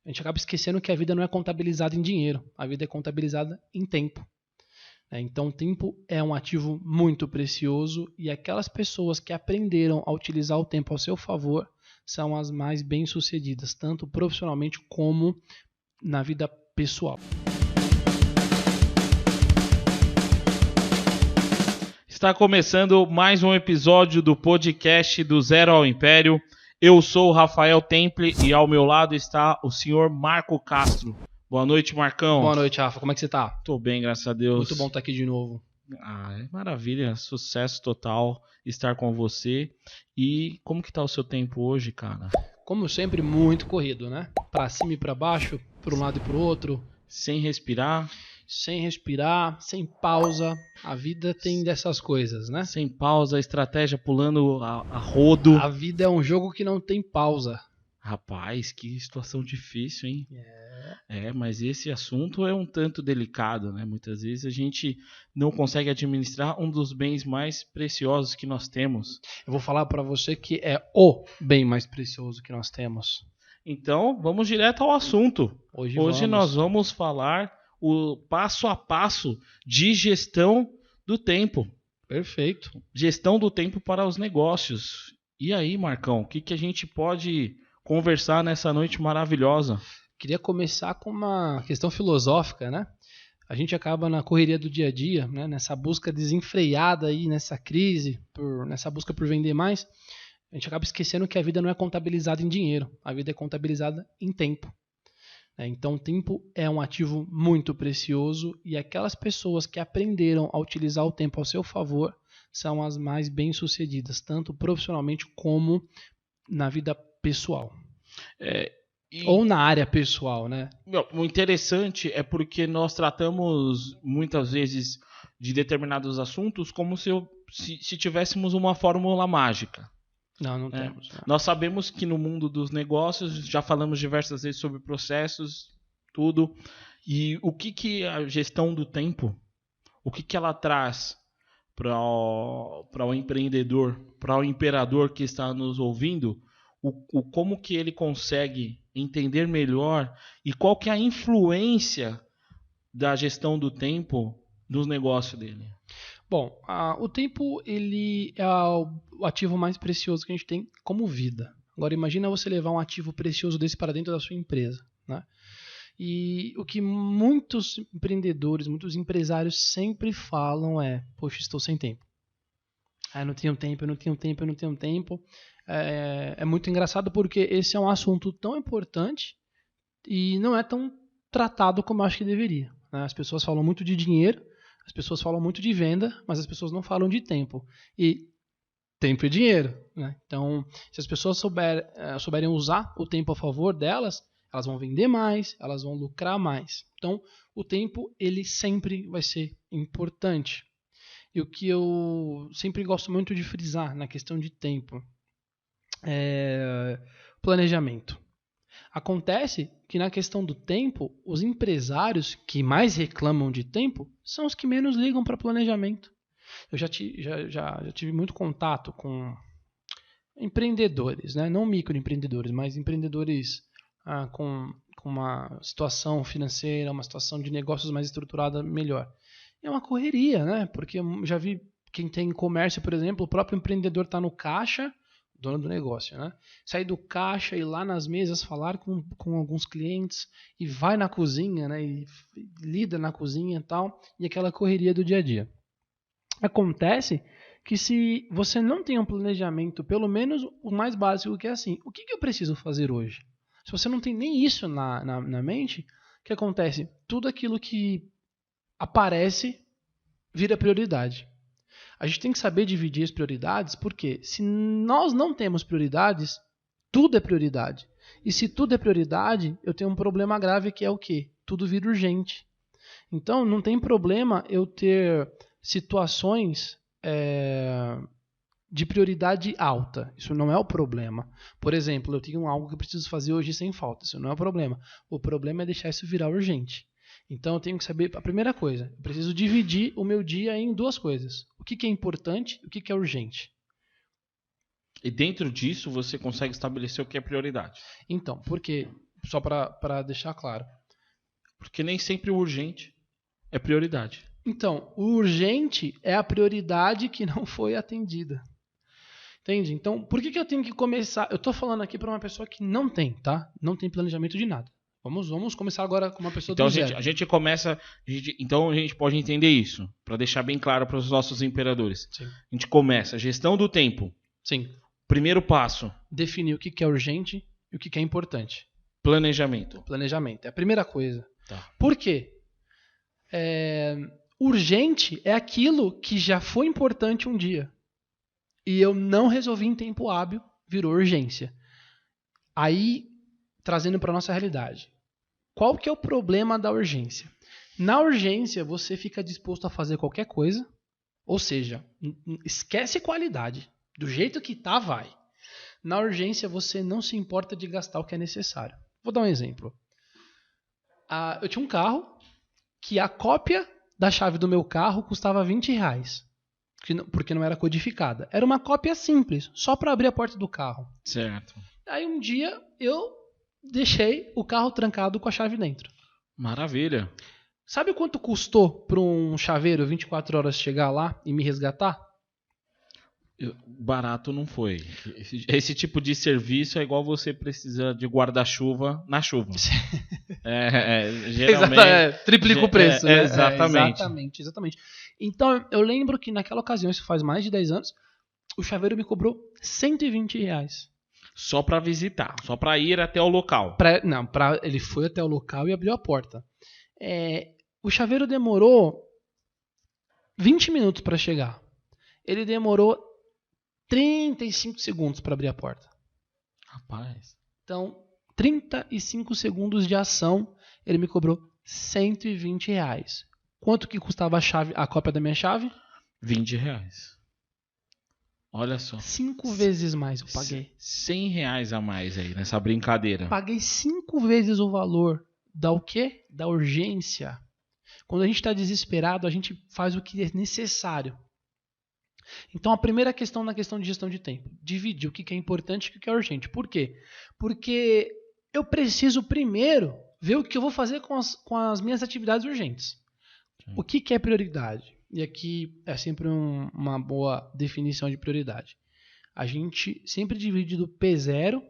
A gente acaba esquecendo que a vida não é contabilizada em dinheiro, a vida é contabilizada em tempo. Então, o tempo é um ativo muito precioso e aquelas pessoas que aprenderam a utilizar o tempo ao seu favor são as mais bem-sucedidas, tanto profissionalmente como na vida pessoal. Está começando mais um episódio do podcast do Zero ao Império. Eu sou o Rafael Temple e ao meu lado está o senhor Marco Castro. Boa noite, Marcão. Boa noite, Rafa. Como é que você tá? Tô bem, graças a Deus. Muito bom estar aqui de novo. É maravilha, sucesso total estar com você. E como que tá o seu tempo hoje, cara? Como sempre, muito corrido, né? Pra cima e pra baixo, pra um lado e pro outro. Sem respirar, sem pausa. A vida tem dessas coisas, né? sem pausa, estratégia pulando a rodo. A vida é um jogo que não tem pausa. Rapaz, que situação difícil, hein? Mas esse assunto é um tanto delicado, né? Muitas vezes a gente não consegue administrar um dos bens mais preciosos que nós temos. Eu vou falar pra você que é o bem mais precioso que nós temos. Então, vamos direto ao assunto. Hoje nós vamos falar o passo a passo de gestão do tempo. Perfeito. Gestão do tempo para os negócios. E aí, Marcão, o que a gente pode conversar nessa noite maravilhosa? Queria começar com uma questão filosófica, né? A gente acaba na correria do dia a dia, né? Nessa busca desenfreada aí, nessa crise, nessa busca por vender mais, a gente acaba esquecendo que a vida não é contabilizada em dinheiro, a vida é contabilizada em tempo. Então, o tempo é um ativo muito precioso e aquelas pessoas que aprenderam a utilizar o tempo ao seu favor são as mais bem-sucedidas, tanto profissionalmente como na vida pessoal. Ou na área pessoal, né? O interessante é porque nós tratamos muitas vezes de determinados assuntos como se tivéssemos uma fórmula mágica. Não temos. Não. Nós sabemos que no mundo dos negócios, já falamos diversas vezes sobre processos, tudo. E o que a gestão do tempo, o que ela traz para o empreendedor, para o imperador que está nos ouvindo, como que ele consegue entender melhor e qual que é a influência da gestão do tempo nos negócios dele. Bom, o tempo ele é o ativo mais precioso que a gente tem como vida. Agora imagina você levar um ativo precioso desse para dentro da sua empresa, né? E o que muitos empreendedores, muitos empresários sempre falam é: poxa, estou sem tempo. Eu não tenho tempo. É muito engraçado porque esse é um assunto tão importante e não é tão tratado como eu acho que deveria, né? As pessoas falam muito de dinheiro, as pessoas falam muito de venda, mas as pessoas não falam de tempo. E tempo é dinheiro, né? Então, se as pessoas souberem usar o tempo a favor delas, elas vão vender mais, elas vão lucrar mais. Então, o tempo ele sempre vai ser importante. E o que eu sempre gosto muito de frisar na questão de tempo é planejamento. Acontece que na questão do tempo, os empresários que mais reclamam de tempo são os que menos ligam para planejamento. Eu já tive muito contato com empreendedores, né? Não microempreendedores, mas empreendedores com uma situação financeira, uma situação de negócios mais estruturada melhor. É uma correria, né? Porque eu já vi quem tem comércio, por exemplo, o próprio empreendedor está no caixa, dono do negócio, né? Sair do caixa e ir lá nas mesas falar com alguns clientes e vai na cozinha, né? E lida na cozinha e tal, e aquela correria do dia a dia. Acontece que se você não tem um planejamento, pelo menos o mais básico que é assim, o que eu preciso fazer hoje? Se você não tem nem isso na mente, o que acontece? Tudo aquilo que aparece vira prioridade. A gente tem que saber dividir as prioridades, porque se nós não temos prioridades, tudo é prioridade. E se tudo é prioridade, eu tenho um problema grave que é o quê? Tudo vira urgente. Então, não tem problema eu ter situações de prioridade alta. Isso não é o problema. Por exemplo, eu tenho algo que eu preciso fazer hoje sem falta. Isso não é o problema. O problema é deixar isso virar urgente. Então eu tenho que saber, a primeira coisa, eu preciso dividir o meu dia em duas coisas. O que é importante e o que é urgente. E dentro disso você consegue estabelecer o que é prioridade. Então, porque Só para deixar claro. Porque nem sempre o urgente é prioridade. Então, o urgente é a prioridade que não foi atendida. Entende? Então, por que eu tenho que começar? Eu estou falando aqui para uma pessoa que não tem, tá? Não tem planejamento de nada. Vamos começar agora com uma pessoa Então do zero. a gente começa. Então a gente pode entender isso, para deixar bem claro para os nossos imperadores. Sim. A gente começa gestão do tempo. Sim. Primeiro passo. Definir o que é urgente e o que é importante. Planejamento. Planejamento. É a primeira coisa. Tá. Por quê? Urgente é aquilo que já foi importante um dia. E eu não resolvi em tempo hábil, virou urgência. Aí, trazendo para nossa realidade. Qual que é o problema da urgência? Na urgência, você fica disposto a fazer qualquer coisa. Ou seja, esquece qualidade. Do jeito que tá, vai. Na urgência, você não se importa de gastar o que é necessário. Vou dar um exemplo. Eu tinha um carro que a cópia da chave do meu carro custava R$20. Porque não era codificada. Era uma cópia simples, só para abrir a porta do carro. Certo. Aí um dia eu deixei o carro trancado com a chave dentro. Maravilha. Sabe quanto custou para um chaveiro 24 horas chegar lá e me resgatar? Barato não foi. Esse tipo de serviço é igual você precisar de guarda-chuva na chuva. Geralmente. Triplica o preço. Né? Exatamente. Exatamente. Então, eu lembro que naquela ocasião, isso faz mais de 10 anos, o chaveiro me cobrou R$120. Só para visitar, só para ir até o local. Ele foi até o local e abriu a porta. O chaveiro demorou 20 minutos para chegar. Ele demorou 35 segundos para abrir a porta. Rapaz. Então, 35 segundos de ação, ele me cobrou R$120. Quanto que custava a cópia da minha chave? R$20. Olha só. 5 vezes mais eu paguei. R$100 a mais aí nessa brincadeira. Paguei 5 vezes o valor da o quê? Da urgência. Quando a gente está desesperado, a gente faz o que é necessário. Então, a primeira questão na questão de gestão de tempo. Dividir o que é importante e o que é urgente. Por quê? Porque eu preciso primeiro ver o que eu vou fazer com as minhas atividades urgentes. Sim. O que é prioridade? E aqui é sempre uma boa definição de prioridade. A gente sempre divide do P0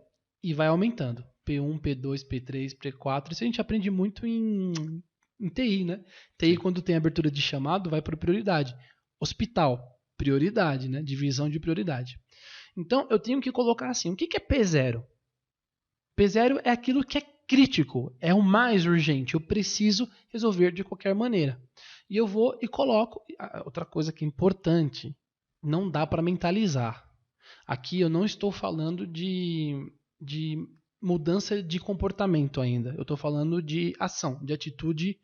e vai aumentando. P1, P2, P3, P4. Isso a gente aprende muito em TI, né? TI, quando tem abertura de chamado, vai para prioridade. Hospital, prioridade, né? Divisão de prioridade. Então, eu tenho que colocar assim, o que é P0? P0 é aquilo que é crítico, é o mais urgente, eu preciso resolver de qualquer maneira. E eu vou e coloco, outra coisa que é importante, não dá para mentalizar. Aqui eu não estou falando de mudança de comportamento ainda, eu estou falando de ação, de atitude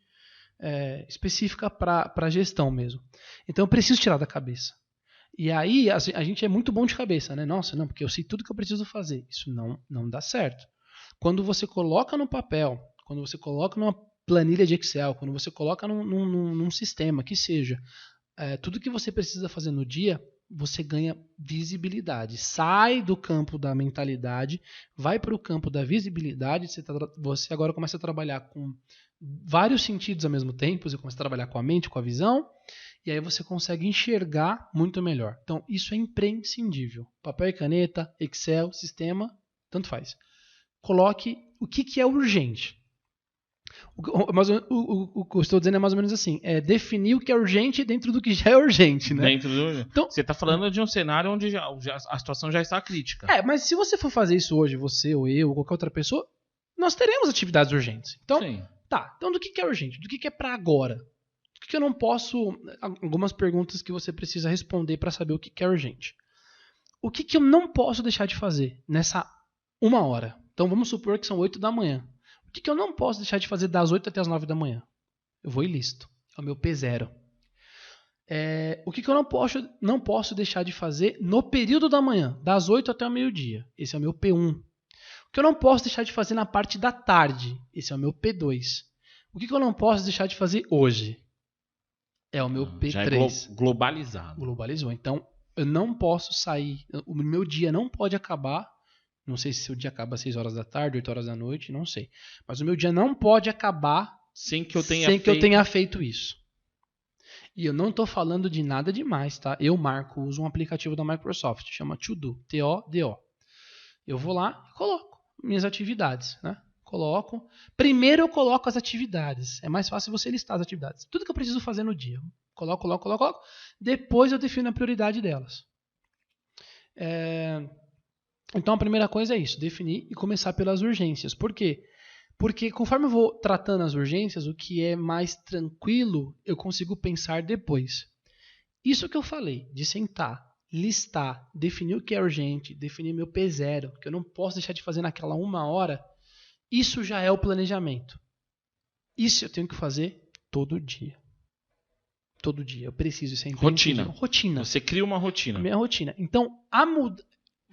específica para gestão mesmo. Então eu preciso tirar da cabeça. E aí a gente é muito bom de cabeça, né? Nossa, não, porque eu sei tudo que eu preciso fazer. Isso não dá certo. Quando você coloca no papel, quando você coloca numa planilha de Excel, quando você coloca num sistema que seja, tudo que você precisa fazer no dia, você ganha visibilidade. Sai do campo da mentalidade, vai para o campo da visibilidade, você agora começa a trabalhar com vários sentidos ao mesmo tempo, você começa a trabalhar com a mente, com a visão, e aí você consegue enxergar muito melhor. Então, isso é imprescindível. Papel e caneta, Excel, sistema, tanto faz. Coloque o que é urgente. O que eu estou dizendo é mais ou menos assim, definir o que é urgente dentro do que já é urgente, né? Então, você está falando de um cenário onde a situação já está crítica. Mas se você for fazer isso hoje, você ou eu ou qualquer outra pessoa, nós teremos atividades urgentes. Então, sim. Então do que é urgente? Do que é para agora? Do que eu não posso... Algumas perguntas que você precisa responder para saber o que é urgente. O que eu não posso deixar de fazer nessa 1 hora? Então vamos supor que são 8 da manhã. O que eu não posso deixar de fazer das 8 até as 9 da manhã? Eu vou e listo. É o meu P0. O que eu não posso deixar de fazer no período da manhã, das 8 até o meio-dia? Esse é o meu P1. O que eu não posso deixar de fazer na parte da tarde? Esse é o meu P2. O que eu não posso deixar de fazer hoje? É o meu P3. Já é globalizado. Globalizou. Então, eu não posso sair. O meu dia não pode acabar Não sei se o dia acaba às 6 horas da tarde, 8 horas da noite, não sei. Mas o meu dia não pode acabar sem que eu tenha feito isso. E eu não estou falando de nada demais, tá? Eu, Marco, uso um aplicativo da Microsoft, chama To-Do, T-O-D-O. Eu vou lá e coloco minhas atividades, né? Primeiro eu coloco as atividades. É mais fácil você listar as atividades. Tudo que eu preciso fazer no dia. Coloco. Depois eu defino a prioridade delas. Então a primeira coisa é isso, definir e começar pelas urgências. Por quê? Porque conforme eu vou tratando as urgências, o que é mais tranquilo, eu consigo pensar depois. Isso que eu falei, de sentar, listar, definir o que é urgente, definir meu P0, que eu não posso deixar de fazer naquela 1 hora, isso já é o planejamento. Isso eu tenho que fazer todo dia. Todo dia. Eu preciso sempre. Rotina. Você cria uma rotina. Minha rotina. Então,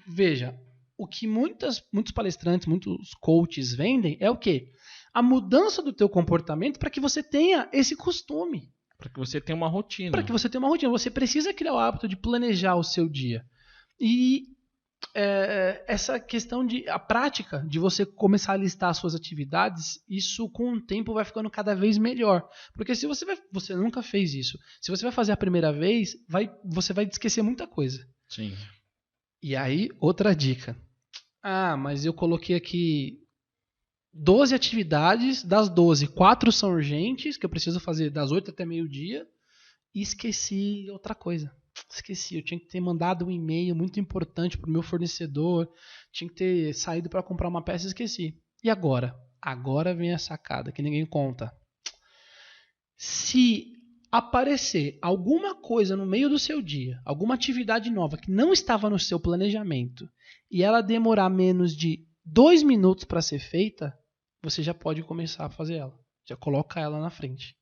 veja, o que muitos palestrantes, muitos coaches vendem é o quê? A mudança do teu comportamento para que você tenha esse costume. Para que você tenha uma rotina. Para que você tenha uma rotina. Você precisa criar o hábito de planejar o seu dia. E essa questão a prática de você começar a listar as suas atividades, isso com o tempo vai ficando cada vez melhor. Porque se você nunca fez isso, se você vai fazer a primeira vez, você vai esquecer muita coisa. Sim. E aí, outra dica. Mas eu coloquei aqui 12 atividades, das 12, 4 são urgentes, que eu preciso fazer das 8 até meio-dia, e esqueci outra coisa. Eu tinha que ter mandado um e-mail muito importante para o meu fornecedor, tinha que ter saído para comprar uma peça e esqueci. E agora? Agora vem a sacada que ninguém conta. Se aparecer alguma coisa no meio do seu dia, alguma atividade nova que não estava no seu planejamento, e ela demorar menos de 2 minutos para ser feita, você já pode começar a fazer ela. Já coloca ela na frente.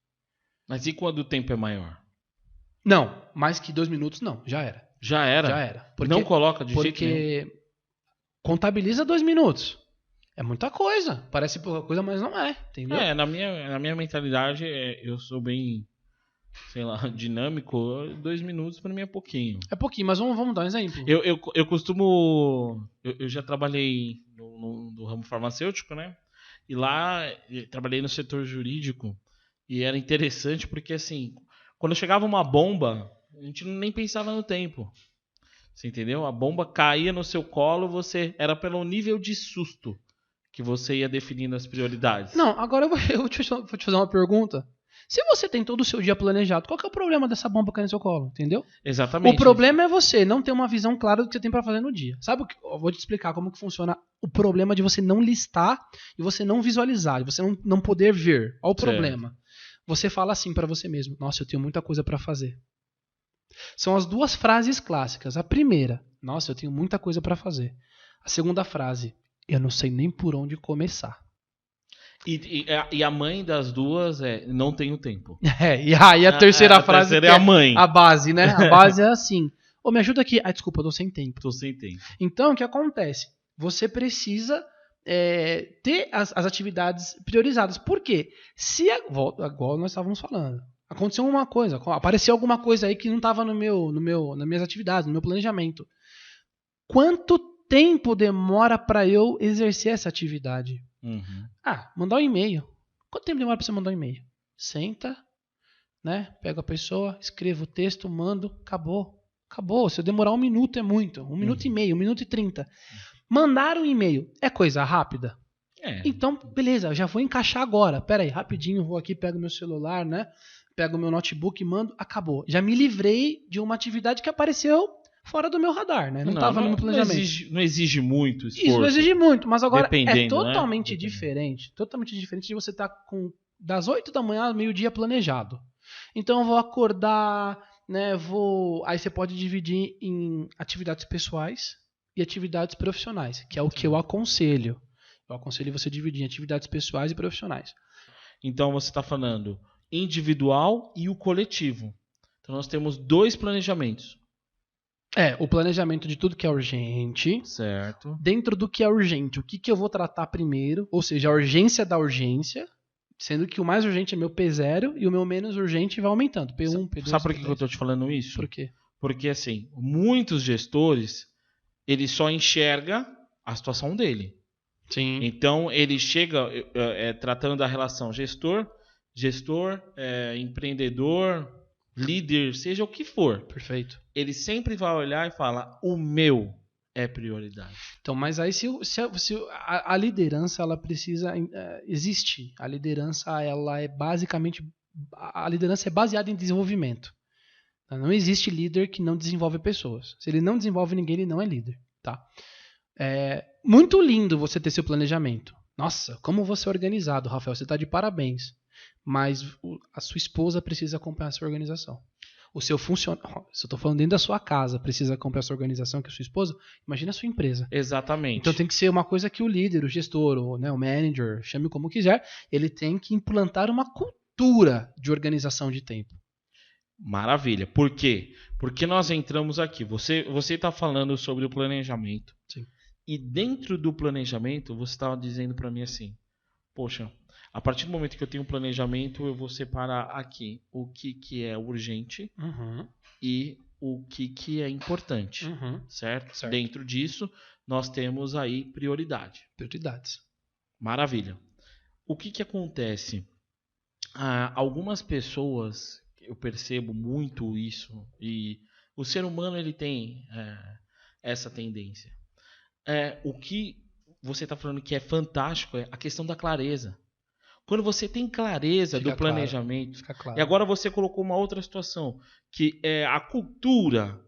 Mas e quando o tempo é maior? Não, mais que 2 minutos não, já era. Já era? Já era. Não coloca de jeito nenhum. Porque contabiliza 2 minutos. É muita coisa. Parece pouca coisa, mas não é. Entendeu? Na minha mentalidade, eu sou bem, sei lá, dinâmico. 2 minutos para mim é pouquinho. É pouquinho, mas vamos dar um exemplo. Eu costumo... Eu já trabalhei no ramo farmacêutico, né? E lá, trabalhei no setor jurídico. E era interessante porque, assim... Quando chegava uma bomba, a gente nem pensava no tempo. Você entendeu? A bomba caía no seu colo, era pelo nível de susto que você ia definindo as prioridades. Não, agora eu vou te fazer uma pergunta. Se você tem todo o seu dia planejado, qual que é o problema dessa bomba cair no seu colo? Entendeu? Exatamente. O problema é você não ter uma visão clara do que você tem para fazer no dia. Sabe o que? Eu vou te explicar como que funciona o problema de você não listar e você não visualizar, de você não poder ver. Olha o problema. Você fala assim para você mesmo: nossa, eu tenho muita coisa para fazer. São as 2 frases clássicas. A primeira: nossa, eu tenho muita coisa para fazer. A segunda frase: eu não sei nem por onde começar. E a mãe das duas é: não tenho tempo. E aí a terceira frase terceira é a mãe. A base, né? A base é assim: me ajuda aqui. Desculpa, eu tô sem tempo. Tô sem tempo. Então, o que acontece? Você precisa ter as atividades priorizadas. Por quê? Se igual nós estávamos falando, aconteceu uma coisa, apareceu alguma coisa aí que não estava nas minhas atividades, no meu planejamento. Quanto tempo demora para eu exercer essa atividade? Uhum. Mandar um e-mail. Quanto tempo demora para você mandar um e-mail? Senta, né? Pega a pessoa, escreva o texto, mando, acabou. Se eu demorar 1 minuto é muito. 1 minuto e meio, 1 minuto e 30. Mandar um e-mail é coisa rápida? Então, beleza, já vou encaixar agora. Pera aí, rapidinho, vou aqui, pego meu celular, né? Pego meu notebook, mando, acabou. Já me livrei de uma atividade que apareceu fora do meu radar, né? Não estava no meu planejamento. Não exige muito esforço. Isso, não exige muito, mas agora é totalmente, né? diferente. Totalmente diferente de você estar das 8 da manhã ao meio-dia planejado. Então eu vou acordar, né? Aí você pode dividir em atividades pessoais e atividades profissionais, que é o que eu aconselho. Eu aconselho você dividir em atividades pessoais e profissionais. Então você está falando individual e o coletivo. Então nós temos 2 planejamentos. O planejamento de tudo que é urgente. Certo. Dentro do que é urgente, o que eu vou tratar primeiro, ou seja, a urgência da urgência, sendo que o mais urgente é meu P0 e o meu menos urgente vai aumentando. P1, P2, Sabe por que P3. eu estou te falando isso? Por quê? Porque, assim, muitos gestores, ele só enxerga a situação dele. Sim. Então, ele chega tratando da relação gestor, empreendedor, líder, seja o que for. Perfeito. Ele sempre vai olhar e falar, o meu é prioridade. Então, mas aí se a liderança ela precisa existir. A liderança ela é basicamente a liderança é baseada em desenvolvimento. Não existe líder que não desenvolve pessoas. Se ele não desenvolve ninguém, ele não é líder, tá? É muito lindo você ter seu planejamento. Nossa, como você é organizado, Rafael. Você está de parabéns. Mas a sua esposa precisa acompanhar a sua organização. O seu funcionário, se eu estou falando dentro da sua casa, precisa acompanhar a sua organização, que é a sua esposa, imagina a sua empresa. Exatamente. Então tem que ser uma coisa que o líder, o gestor, o manager, chame como quiser, ele tem que implantar uma cultura de organização de tempo. Maravilha. Por quê? Porque nós entramos aqui. Você está falando sobre o planejamento. Sim. E dentro do planejamento, você estava dizendo para mim assim, poxa, a partir do momento que eu tenho um planejamento, eu vou separar aqui o que é urgente e o que é importante, certo? Dentro disso, nós temos aí prioridade. Prioridades. Maravilha. O que acontece? Algumas pessoas, eu percebo muito isso, e o ser humano ele tem essa tendência. O que você está falando que é fantástico é a questão da clareza. Quando você tem clareza do planejamento, claro. E agora você colocou uma outra situação, que é a cultura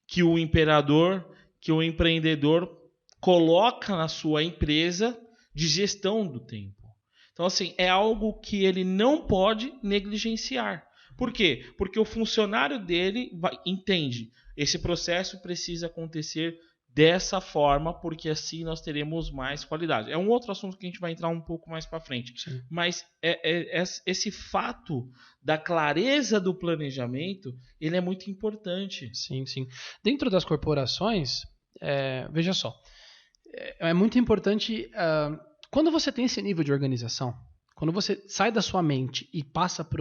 que o imperador, que o empreendedor coloca na sua empresa de gestão do tempo. Então, assim, é algo que ele não pode negligenciar. Por quê? Porque o funcionário dele entende, esse processo precisa acontecer dessa forma, porque assim nós teremos mais qualidade. É um outro assunto que a gente vai entrar um pouco mais para frente. Sim. Mas esse fato da clareza do planejamento, ele é muito importante. Sim, sim. Dentro das corporações, veja só, é muito importante, quando você tem esse nível de organização, quando você sai da sua mente e passa por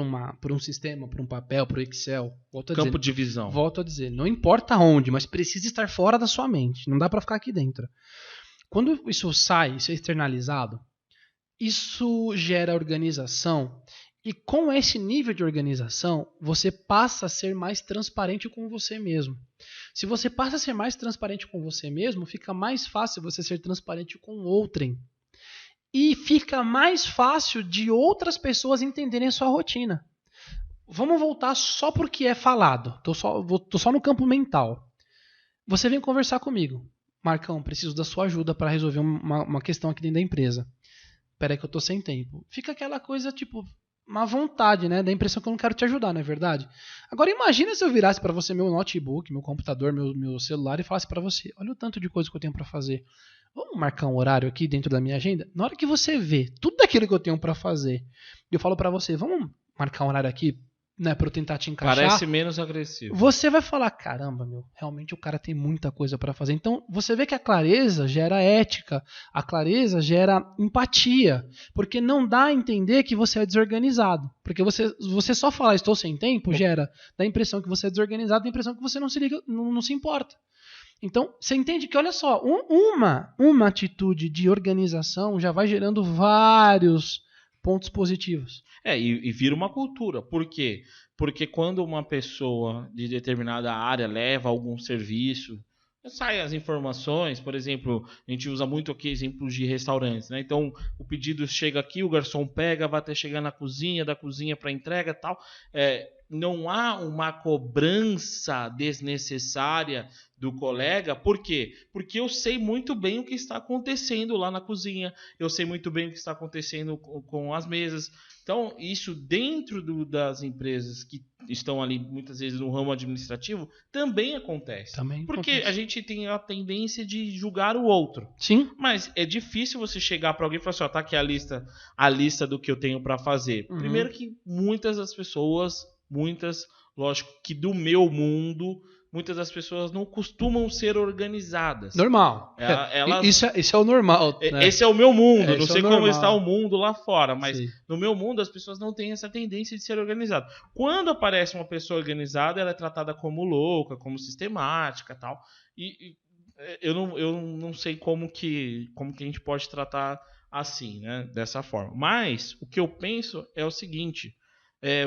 um sistema, por um papel, por Excel, campo de visão. Volto a dizer, não importa onde, mas precisa estar fora da sua mente. Não dá para ficar aqui dentro. Quando isso sai, isso é externalizado, isso gera organização. E com esse nível de organização, você passa a ser mais transparente com você mesmo. Se você passa a ser mais transparente com você mesmo, fica mais fácil você ser transparente com outrem. E fica mais fácil de outras pessoas entenderem a sua rotina. Vamos voltar só porque é falado. Tô só no campo mental. Você vem conversar comigo. Marcão, preciso da sua ajuda para resolver uma questão aqui dentro da empresa. Peraí que eu tô sem tempo. Fica aquela coisa, tipo, má vontade, né? Da impressão que eu não quero te ajudar, não é verdade? Agora imagina se eu virasse para você meu notebook, meu computador, meu celular e falasse para você, olha o tanto de coisa que eu tenho para fazer. Vamos marcar um horário aqui dentro da minha agenda? Na hora que você vê tudo aquilo que eu tenho para fazer, eu falo para você, vamos marcar um horário aqui, né, para eu tentar te encaixar. Parece menos agressivo. Você vai falar, caramba, realmente o cara tem muita coisa para fazer. Então, você vê que a clareza gera ética, a clareza gera empatia, porque não dá a entender que você é desorganizado. Porque você só falar estou sem tempo gera dá a impressão que você é desorganizado, dá a impressão que você não se liga, não se importa. Então, você entende que, olha só, uma atitude de organização já vai gerando vários pontos positivos. E vira uma cultura. Por quê? Porque quando uma pessoa de determinada área leva algum serviço, saem as informações, por exemplo, a gente usa muito aqui exemplos de restaurantes, né? Então, o pedido chega aqui, o garçom pega, vai até chegar na cozinha, da cozinha para entrega e tal. Não há uma cobrança desnecessária do colega. Por quê? Porque eu sei muito bem o que está acontecendo lá na cozinha, eu sei muito bem o que está acontecendo com as mesas. Então, isso dentro das empresas que estão ali, muitas vezes, no ramo administrativo, também acontece. Porque a gente tem a tendência de julgar o outro. Sim. Mas é difícil você chegar para alguém e falar assim, tá aqui a lista do que eu tenho para fazer. Primeiro que muitas das pessoas, lógico, que do meu mundo, muitas das pessoas não costumam ser organizadas. Normal. Isso é o normal. Né? Esse é o meu mundo. Não sei como está o mundo lá fora, mas Sim. No meu mundo as pessoas não têm essa tendência de ser organizado. Quando aparece uma pessoa organizada, ela é tratada como louca, como sistemática e tal. E eu não sei como que a gente pode tratar assim, né? Dessa forma. Mas o que eu penso é o seguinte: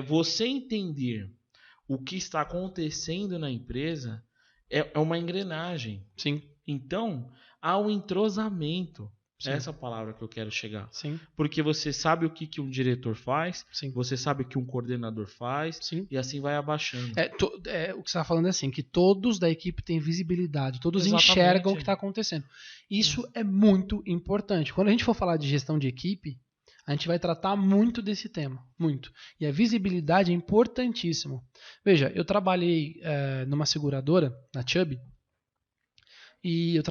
você entender o que está acontecendo na empresa é uma engrenagem. Sim. Então, há um entrosamento. Sim. Essa palavra que eu quero chegar. Sim. Porque você sabe o que um diretor faz, Sim. você sabe o que um coordenador faz, Sim. e assim vai abaixando. O que você está falando é assim, que todos da equipe têm visibilidade, todos Exatamente. enxergam o que está acontecendo. Isso é muito importante. Quando a gente for falar de gestão de equipe, a gente vai tratar muito desse tema, muito. E a visibilidade é importantíssimo. Veja, eu trabalhei numa seguradora, na Chubb, e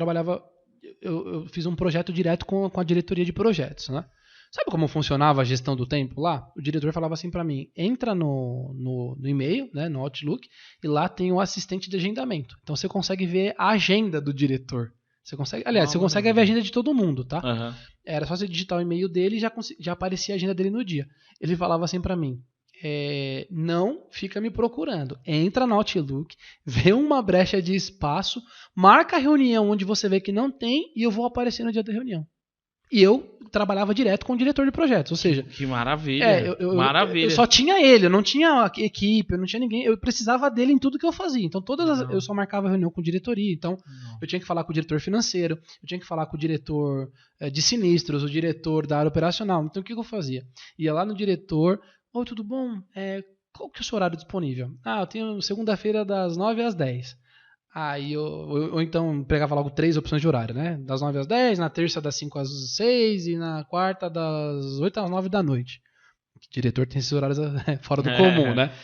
eu fiz um projeto direto com a diretoria de projetos, né? Sabe como funcionava a gestão do tempo lá? O diretor falava assim para mim, entra no e-mail, né, no Outlook, e lá tem o assistente de agendamento. Então você consegue ver a agenda do diretor. Você consegue ver a agenda de todo mundo, tá? Uhum. Era só você digitar o e-mail dele e já aparecia a agenda dele no dia. Ele falava assim para mim, não fica me procurando. Entra no Outlook, vê uma brecha de espaço, marca a reunião onde você vê que não tem e eu vou aparecer no dia da reunião. E eu trabalhava direto com o diretor de projetos, ou seja... Que maravilha, maravilha. Eu só tinha ele, eu não tinha equipe, eu não tinha ninguém, eu precisava dele em tudo que eu fazia. Então eu só marcava reunião com diretoria, então eu tinha que falar com o diretor financeiro, eu tinha que falar com o diretor de sinistros, o diretor da área operacional. Então o que eu fazia? Ia lá no diretor, oi, tudo bom? Qual que é o seu horário disponível? Eu tenho segunda-feira das 9 às 10. Aí ou então pegava logo 3 opções de horário, né? Das 9 às 10, na terça das 5 às 6 e na quarta das 8 às 9 da noite. O diretor tem esses horários fora do comum, né?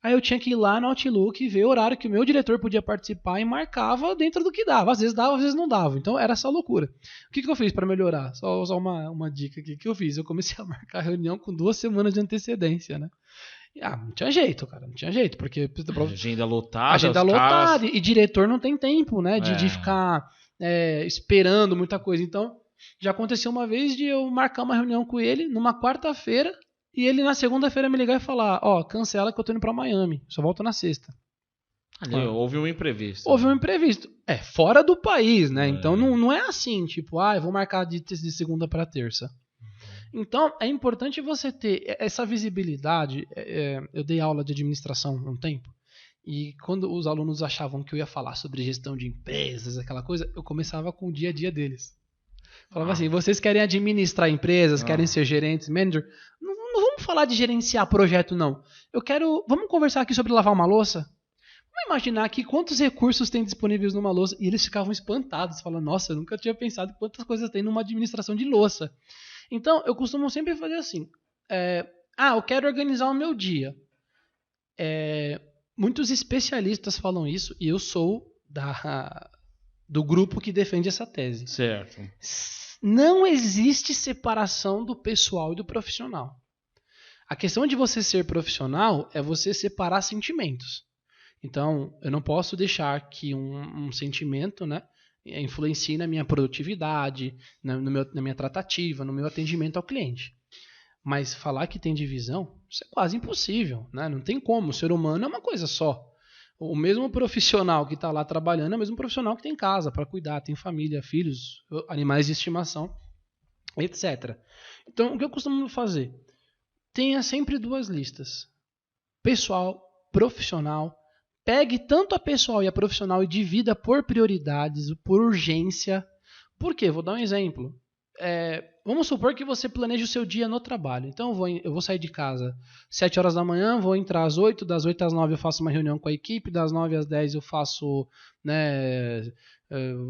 Aí eu tinha que ir lá no Outlook e ver o horário que o meu diretor podia participar e marcava dentro do que dava. Às vezes dava, às vezes não dava. Então era essa loucura. O que eu fiz para melhorar? Só uma dica aqui que eu fiz. Eu comecei a marcar a reunião com 2 semanas de antecedência, né? Não tinha jeito, cara, não tinha jeito, porque... Agenda lotada. Agenda lotada, e diretor não tem tempo, né, de ficar esperando muita coisa. Então, já aconteceu uma vez de eu marcar uma reunião com ele numa quarta-feira, e ele na segunda-feira me ligar e falar, cancela que eu tô indo pra Miami, só volto na sexta. Houve um imprevisto. Houve um imprevisto. Fora do país, né, então não é assim, tipo, eu vou marcar de segunda pra terça. Então, é importante você ter essa visibilidade. Eu dei aula de administração há um tempo, e quando os alunos achavam que eu ia falar sobre gestão de empresas, aquela coisa, eu começava com o dia a dia deles. Falava assim, vocês querem administrar empresas, querem ser gerentes, manager? Não vamos falar de gerenciar projeto, não. Vamos conversar aqui sobre lavar uma louça? Vamos imaginar aqui quantos recursos tem disponíveis numa louça. E eles ficavam espantados, falando, nossa, eu nunca tinha pensado quantas coisas tem numa administração de louça. Então, eu costumo sempre fazer assim. Eu quero organizar o meu dia. Muitos especialistas falam isso e eu sou do grupo que defende essa tese. Certo. Não existe separação do pessoal e do profissional. A questão de você ser profissional é você separar sentimentos. Então, eu não posso deixar que um sentimento, né, influencie na minha produtividade, na minha tratativa, no meu atendimento ao cliente. Mas falar que tem divisão, isso é quase impossível, né? Não tem como. O ser humano é uma coisa só. O mesmo profissional que está lá trabalhando é o mesmo profissional que tem casa para cuidar, tem família, filhos, animais de estimação, etc. Então, o que eu costumo fazer? Tenha sempre 2 listas. Pessoal, profissional. Pegue tanto a pessoal e a profissional e divida por prioridades, por urgência. Por quê? Vou dar um exemplo. Vamos supor que você planeja o seu dia no trabalho. Então eu vou sair de casa 7 horas da manhã, vou entrar às 8, das 8 às 9 eu faço uma reunião com a equipe, das 9 às 10 eu faço,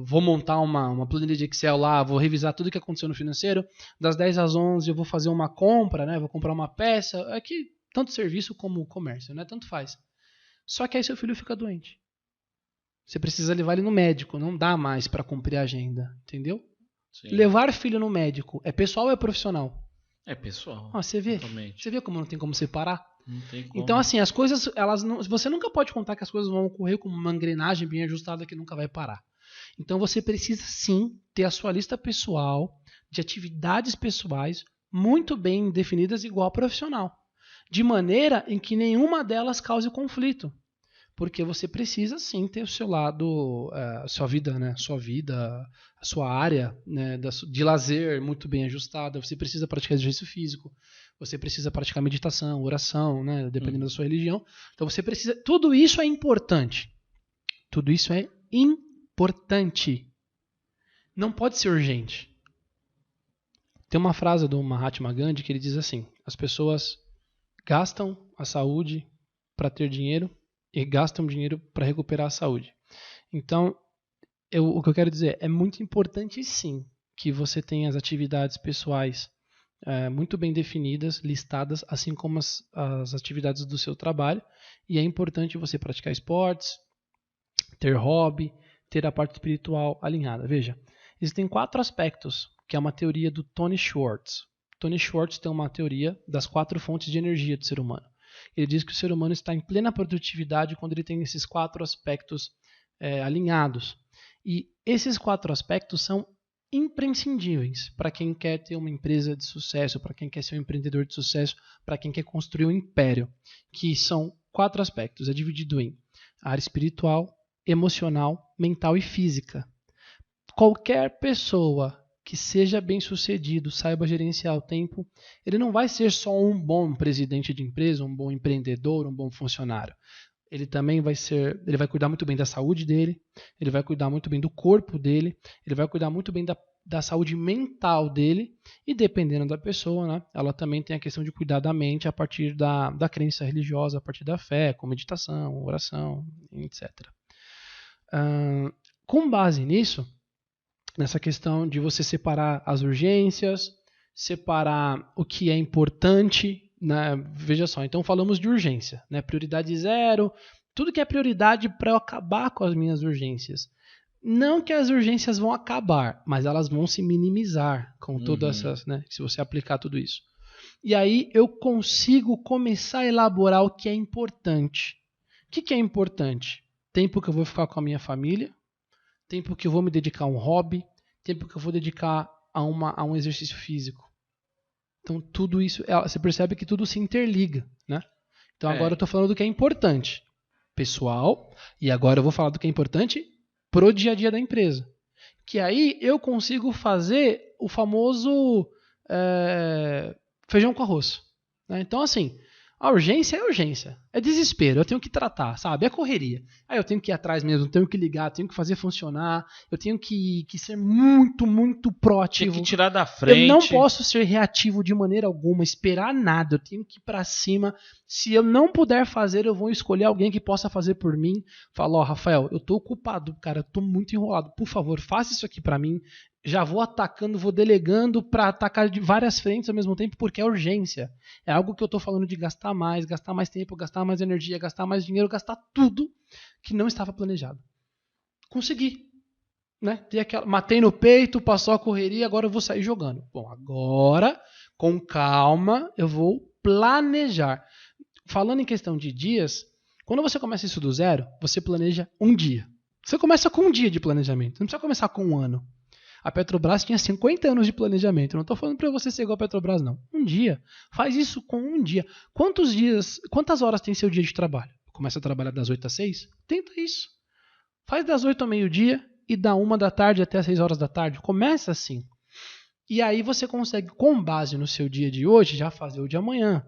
vou montar uma planilha de Excel lá, vou revisar tudo que aconteceu no financeiro, das 10 às 11 eu vou fazer uma compra, né, vou comprar uma peça, aqui tanto serviço como comércio, né, tanto faz. Só que aí seu filho fica doente. Você precisa levar ele no médico, não dá mais para cumprir a agenda, entendeu? Sim. Levar filho no médico é pessoal ou é profissional? É pessoal. Você vê como não tem como separar? Não tem como. Então, assim, as coisas, você nunca pode contar que as coisas vão ocorrer como uma engrenagem bem ajustada que nunca vai parar. Então, você precisa sim ter a sua lista pessoal de atividades pessoais muito bem definidas igual profissional, de maneira em que nenhuma delas cause conflito. Porque você precisa sim ter o seu lado, a sua vida, né? A sua área, né? De lazer muito bem ajustada. Você precisa praticar exercício físico, você precisa praticar meditação, oração, né? Dependendo da sua religião. Então você precisa. Tudo isso é importante. Tudo isso é importante. Não pode ser urgente. Tem uma frase do Mahatma Gandhi que ele diz assim: as pessoas gastam a saúde para ter dinheiro e gastam dinheiro para recuperar a saúde. Então, o que eu quero dizer é muito importante sim que você tenha as atividades pessoais muito bem definidas, listadas, assim como as atividades do seu trabalho. E é importante você praticar esportes, ter hobby, ter a parte espiritual alinhada. Veja, existem 4 aspectos, que é uma teoria do Tony Schwartz. Tony Schwartz tem uma teoria das 4 fontes de energia do ser humano. Ele diz que o ser humano está em plena produtividade quando ele tem esses 4 aspectos alinhados. E esses 4 aspectos são imprescindíveis para quem quer ter uma empresa de sucesso, para quem quer ser um empreendedor de sucesso, para quem quer construir um império, que são 4 aspectos. É dividido em área espiritual, emocional, mental e física. Qualquer pessoa que seja bem-sucedido, saiba gerenciar o tempo, ele não vai ser só um bom presidente de empresa, um bom empreendedor, um bom funcionário. Ele também ele vai cuidar muito bem da saúde dele, ele vai cuidar muito bem do corpo dele, ele vai cuidar muito bem da saúde mental dele, e dependendo da pessoa, né, ela também tem a questão de cuidar da mente a partir da crença religiosa, a partir da fé, com meditação, oração, etc. Com base nisso, nessa questão de você separar as urgências, separar o que é importante, né? Veja só, então falamos de urgência, né? Prioridade 0, tudo que é prioridade para eu acabar com as minhas urgências. Não que as urgências vão acabar, mas elas vão se minimizar com todas essas, né? Se você aplicar tudo isso. E aí eu consigo começar a elaborar o que é importante. O que é importante? Tempo que eu vou ficar com a minha família, tempo que eu vou me dedicar a um hobby, tempo que eu vou dedicar a um exercício físico. Então, tudo isso, você percebe que tudo se interliga, né? Então, agora eu estou falando do que é importante, pessoal, e agora eu vou falar do que é importante pro dia a dia da empresa. Que aí eu consigo fazer o famoso feijão com arroz. Né? Então, assim, a urgência é urgência, é desespero, eu tenho que tratar, sabe? É correria. Aí eu tenho que ir atrás mesmo, tenho que ligar, tenho que fazer funcionar, eu tenho que ser muito, muito proativo. Tem que tirar da frente. Eu não posso ser reativo de maneira alguma, esperar nada, eu tenho que ir pra cima. Se eu não puder fazer, eu vou escolher alguém que possa fazer por mim. Falo, Rafael, eu tô ocupado, cara, eu tô muito enrolado, por favor, faça isso aqui pra mim. Já vou atacando, vou delegando para atacar de várias frentes ao mesmo tempo, porque é urgência. É algo que eu estou falando de gastar mais tempo, gastar mais energia, gastar mais dinheiro, gastar tudo que não estava planejado. Consegui. Né? Matei no peito, passou a correria, agora eu vou sair jogando. Bom, agora, com calma, eu vou planejar. Falando em questão de dias, quando você começa isso do zero, você planeja um dia. Você começa com um dia de planejamento, não precisa começar com um ano. A Petrobras tinha 50 anos de planejamento. Eu não estou falando para você ser igual a Petrobras, não. Um dia. Faz isso com um dia. Quantas horas tem seu dia de trabalho? Começa a trabalhar das 8 às 6? Tenta isso. Faz das 8 ao meio-dia e da 1 da tarde até as 6 horas da tarde. Começa assim. E aí você consegue, com base no seu dia de hoje, já fazer o de amanhã.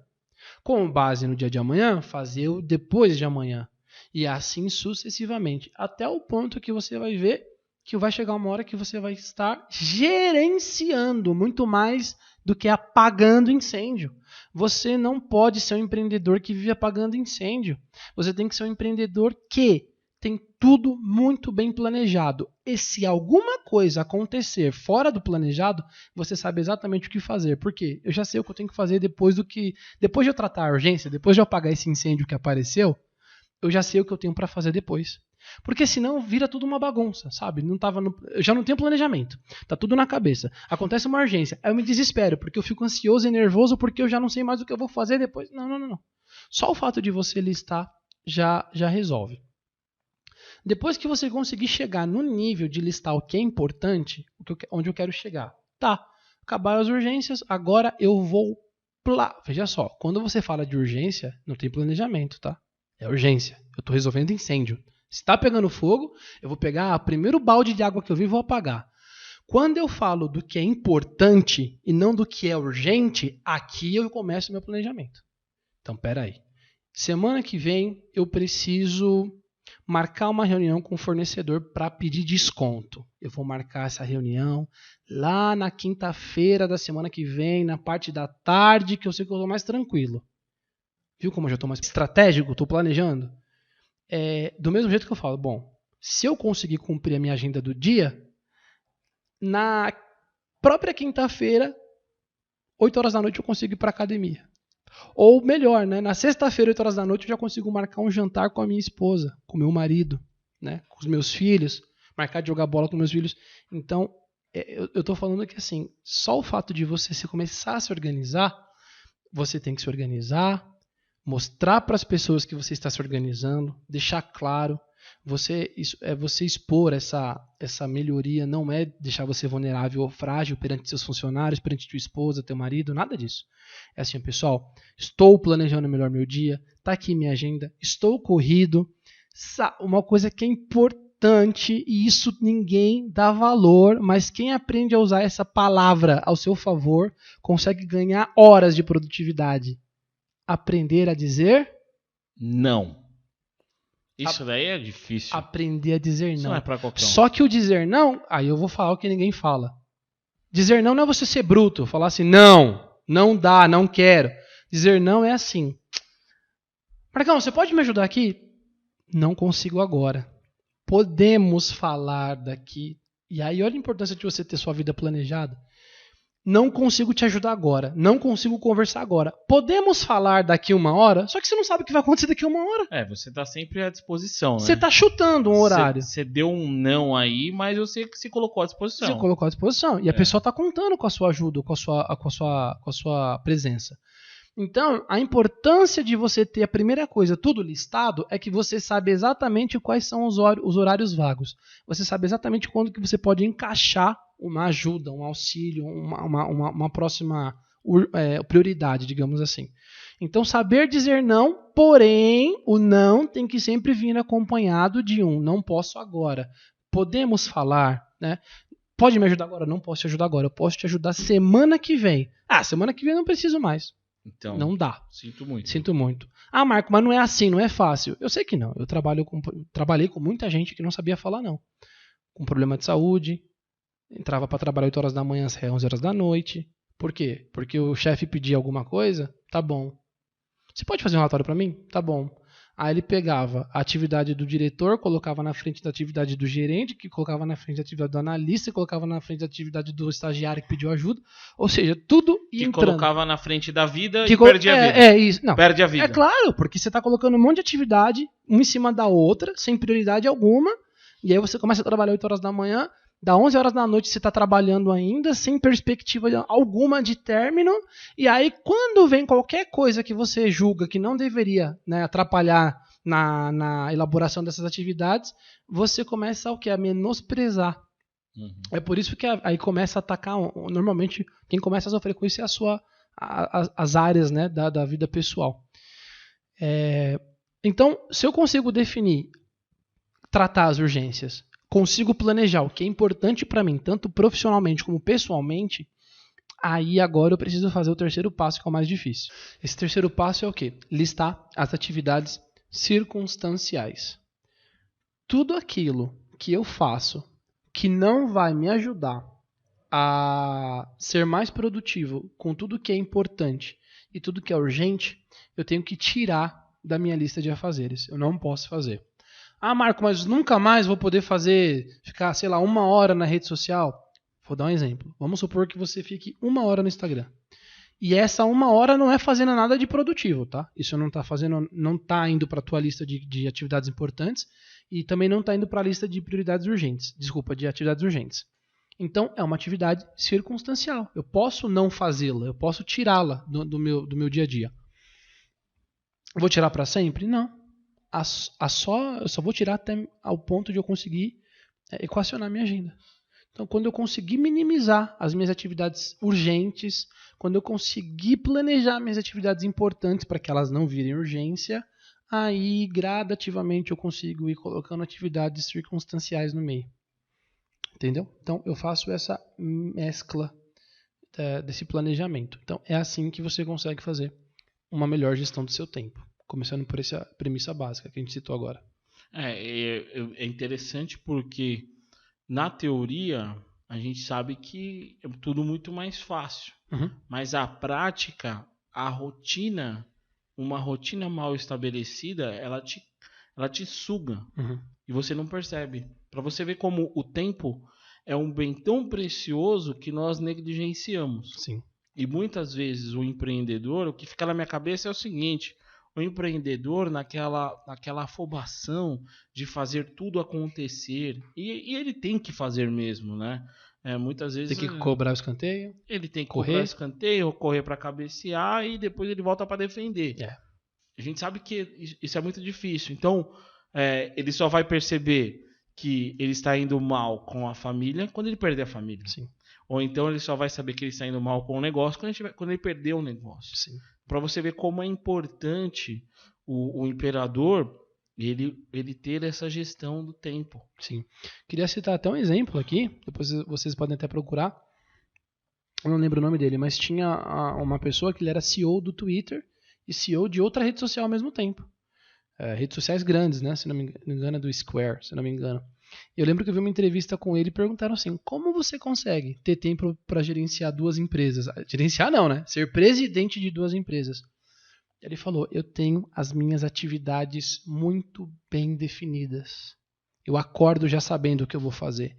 Com base no dia de amanhã, fazer o depois de amanhã. E assim sucessivamente. Até o ponto que você vai ver que vai chegar uma hora que você vai estar gerenciando muito mais do que apagando incêndio. Você não pode ser um empreendedor que vive apagando incêndio. Você tem que ser um empreendedor que tem tudo muito bem planejado. E se alguma coisa acontecer fora do planejado, você sabe exatamente o que fazer. Por quê? Eu já sei o que eu tenho que fazer depois de eu tratar a urgência, depois de eu apagar esse incêndio que apareceu, eu já sei o que eu tenho para fazer depois. Porque senão vira tudo uma bagunça, sabe? Eu já não tenho planejamento. Tá tudo na cabeça. Acontece uma urgência. Aí eu me desespero, porque eu fico ansioso e nervoso, porque eu já não sei mais o que eu vou fazer depois. Não. Só o fato de você listar já resolve. Depois que você conseguir chegar no nível de listar o que é importante, onde eu quero chegar. Tá, acabaram as urgências, agora eu vou... Veja só, quando você fala de urgência, não tem planejamento, tá? É urgência. Eu estou resolvendo incêndio. Se está pegando fogo, eu vou pegar o primeiro balde de água que eu vi e vou apagar. Quando eu falo do que é importante e não do que é urgente, aqui eu começo o meu planejamento. Então, peraí. Semana que vem eu preciso marcar uma reunião com o fornecedor para pedir desconto. Eu vou marcar essa reunião lá na quinta-feira da semana que vem, na parte da tarde, que eu sei que eu estou mais tranquilo. Viu como eu já estou mais estratégico? Estou planejando. Do mesmo jeito que eu falo, bom, se eu conseguir cumprir a minha agenda do dia, na própria quinta-feira, 8 horas da noite eu consigo ir para a academia. Ou melhor, né, na sexta-feira, 8 horas da noite, eu já consigo marcar um jantar com a minha esposa, com o meu marido, né, com os meus filhos, marcar de jogar bola com meus filhos. Então, eu estou falando que assim, só o fato de você começar a se organizar, você tem que se organizar, mostrar para as pessoas que você está se organizando, deixar claro, você expor essa melhoria, não é deixar você vulnerável ou frágil perante seus funcionários, perante tua esposa, teu marido, nada disso. É assim, pessoal, estou planejando melhor meu dia, está aqui minha agenda, estou corrido. Uma coisa que é importante, e isso ninguém dá valor, mas quem aprende a usar essa palavra ao seu favor, consegue ganhar horas de produtividade. Aprender a dizer não. Isso daí é difícil. Aprender a dizer não. Isso não é pra qualquer um. Só que o dizer não, aí eu vou falar o que ninguém fala. Dizer não é você ser bruto, falar assim, não dá, não quero. Dizer não é assim. Marcão, você pode me ajudar aqui? Não consigo agora. Podemos falar daqui. E aí olha a importância de você ter sua vida planejada. Não consigo te ajudar agora. Não consigo conversar agora. Podemos falar daqui 1 hora? Só que você não sabe o que vai acontecer daqui 1 hora. Você está sempre à disposição, né? Você está chutando um horário. Você deu um não aí, mas você que se colocou à disposição. Você colocou à disposição. E a pessoa está contando com a sua ajuda, com a sua presença. Então, a importância de você ter a primeira coisa tudo listado é que você sabe exatamente quais são os horários vagos. Você sabe exatamente quando que você pode encaixar uma ajuda, um auxílio, uma próxima prioridade, digamos assim. Então, saber dizer não, porém, o não tem que sempre vir acompanhado de não posso agora. Podemos falar, né? Pode me ajudar agora? Não posso te ajudar agora. Eu posso te ajudar semana que vem. Semana que vem eu não preciso mais. Então, não dá. Sinto muito. Marco, mas não é assim, não é fácil. Eu sei que não. Eu trabalhei com muita gente que não sabia falar não. Com problema de saúde, entrava para trabalhar 8 horas da manhã, saía 11 horas da noite. Por quê? Porque o chefe pedia alguma coisa? Tá bom. Você pode fazer um relatório para mim? Tá bom. Aí ele pegava a atividade do diretor, colocava na frente da atividade do gerente, que colocava na frente da atividade do analista, colocava na frente da atividade do estagiário que pediu ajuda. Ou seja, tudo ia entrando. Que colocava na frente da vida e perdia a vida. Isso. Não, perde a vida. É claro, porque você está colocando um monte de atividade, uma em cima da outra, sem prioridade alguma, e aí você começa a trabalhar 8 horas da manhã, da 11 horas da noite você está trabalhando ainda, sem perspectiva alguma de término, e aí quando vem qualquer coisa que você julga que não deveria, né, atrapalhar na elaboração dessas atividades, você começa a menosprezar. Uhum. É por isso que aí começa a atacar, normalmente quem começa a sofrer com isso é as áreas, né, da vida pessoal. Então, se eu consigo definir, tratar as urgências, consigo planejar o que é importante para mim, tanto profissionalmente como pessoalmente, aí agora eu preciso fazer o terceiro passo, que é o mais difícil. Esse terceiro passo é o quê? Listar as atividades circunstanciais. Tudo aquilo que eu faço que não vai me ajudar a ser mais produtivo com tudo que é importante e tudo que é urgente, eu tenho que tirar da minha lista de afazeres. Eu não posso fazer. Marco, mas nunca mais vou poder ficar, 1 hora na rede social. Vou dar um exemplo. Vamos supor que você fique 1 hora no Instagram. E essa 1 hora não é fazendo nada de produtivo, tá? Isso não está indo para a tua lista de atividades importantes e também não está indo para a lista de prioridades urgentes. Desculpa, de atividades urgentes. Então, é uma atividade circunstancial. Eu posso não fazê-la, eu posso tirá-la do meu dia a dia. Vou tirar para sempre? Não. Eu só vou tirar até ao ponto de eu conseguir equacionar minha agenda. Então, quando eu conseguir minimizar as minhas atividades urgentes, quando eu conseguir planejar minhas atividades importantes para que elas não virem urgência, aí gradativamente eu consigo ir colocando atividades circunstanciais no meio. Entendeu? Então eu faço essa mescla desse planejamento. Então é assim que você consegue fazer uma melhor gestão do seu tempo. Começando por essa premissa básica que a gente citou agora. É interessante porque na teoria a gente sabe que é tudo muito mais fácil. Uhum. Mas a prática, a rotina, uma rotina mal estabelecida, ela te suga. Uhum. E você não percebe. Para você ver como o tempo é um bem tão precioso que nós negligenciamos. Sim. E muitas vezes o empreendedor, o que fica na minha cabeça é o seguinte: o empreendedor naquela afobação de fazer tudo acontecer, e ele tem que fazer mesmo, né? Muitas vezes Tem que cobrar o escanteio. ele tem que correr. cobrar escanteio, correr para cabecear e depois ele volta para defender. É. A gente sabe que isso é muito difícil. Então, ele só vai perceber que ele está indo mal com a família quando ele perder a família. Sim. Ou então ele só vai saber que ele está indo mal com o negócio quando ele perder o negócio. Sim. Para você ver como é importante o imperador ele ter essa gestão do tempo. Sim. Queria citar até um exemplo aqui, depois vocês podem até procurar. Eu não lembro o nome dele, mas tinha uma pessoa que ele era CEO do Twitter e CEO de outra rede social ao mesmo tempo. Redes sociais grandes, né? Se não me engano, é do Square, se não me engano. Eu lembro que eu vi uma entrevista com ele e perguntaram assim: como você consegue ter tempo para gerenciar duas empresas? Gerenciar não, né? Ser presidente de duas empresas. Ele falou: eu tenho as minhas atividades muito bem definidas. Eu acordo já sabendo o que eu vou fazer.